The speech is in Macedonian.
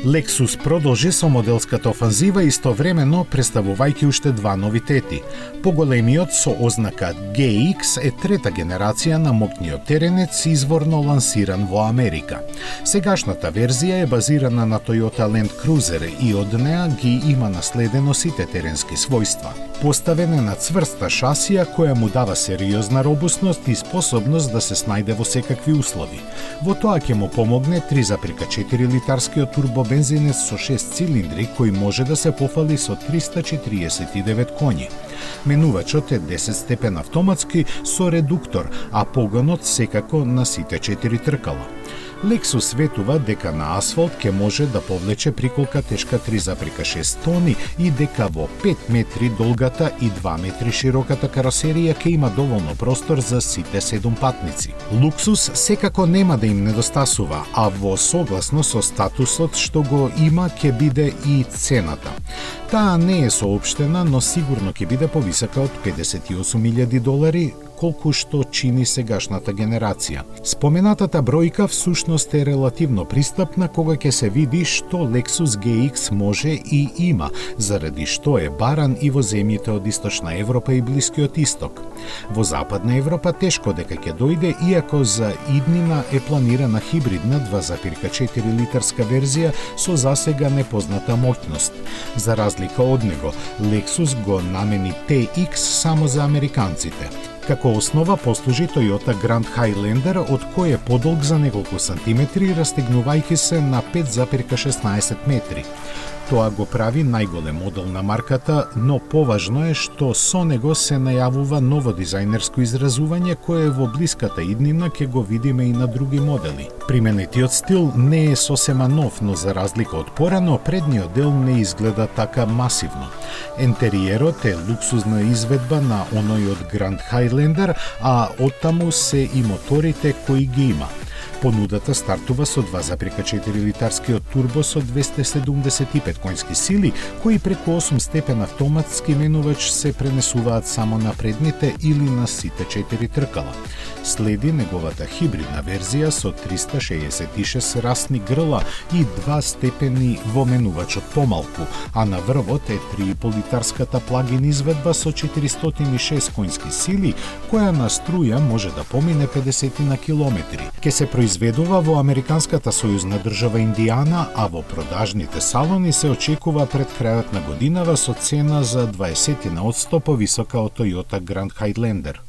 Lexus продолжи со моделската офанзива истовремено представувајќи уште два новитети. Поголемиот со ознака GX е трета генерација на моќниот теренец изворно лансиран во Америка. Сегашната верзија е базирана на Toyota Land Cruiser и од неа ги има наследено сите теренски својства. Поставен е на цврста шасија која му дава сериозна робусност и способност да се снајде во секакви услови. Во тоа ќе му помогне 3,4 литарскиот турбобензинец со 6 цилиндри кој може да се пофали со 349 коњи. Менувачот е 10 степен автоматски со редуктор, а погонот секако на сите 4 тркала. Lexus ветува дека на асфалт ќе може да повлече приколка тешка 3,6 тони и дека во 5 метри долгата и 2 метри широката каросерија ќе има доволно простор за сите 7 патници. Луксус секако нема да им недостасува, а во согласно со статусот што го има ќе биде и цената. Таа не е соопштена, но сигурно ќе биде повисока од $58,000, колку што чини сегашната генерација. Споменатата бројка всушност е релативно пристапна кога ќе се види што Lexus GX може и има, заради што е баран и во земјите од Источна Европа и Блискиот Исток. Во Западна Европа тешко дека ќе дојде, иако за иднина е планирана хибридна 2,4 литарска верзија со засега непозната моќност. За разлика од него, Lexus го намени TX само за американците. Како основа послужи Toyota Grand Highlander, од кој е подолг за неколку сантиметри, растегнувајќи се на 5,16 метри. Тоа го прави најголем модел на марката, но поважно е што со него се најавува ново дизајнерско изразување кое во блиската иднина ќе го видиме и на други модели. Применетиот стил не е сосема нов, но за разлика од порано, предниот дел не изгледа така масивно. Ентериерот е луксузна изведба на оној од Grand Highlander, а оттаму се и моторите кои ги има. Понудата стартува со 2,4 литарскиот турбо со 275 конски сили, кои преку 8 степен автоматски менувач се пренесуваат само на предните или на сите 4 тркала. Следи неговата хибридна верзија со 366 расни грла и 2 степени во менувачот помалку, а на врвот е 3,5 литарската плагин изведба со 406 конски сили, која на струја може да помине 50 на километри. Ке се произведува во американската сојузна држава Индијана, а во продажните салони се очекува пред крајот на годинава со цена за 20% повисока од Toyota Grand Highlander.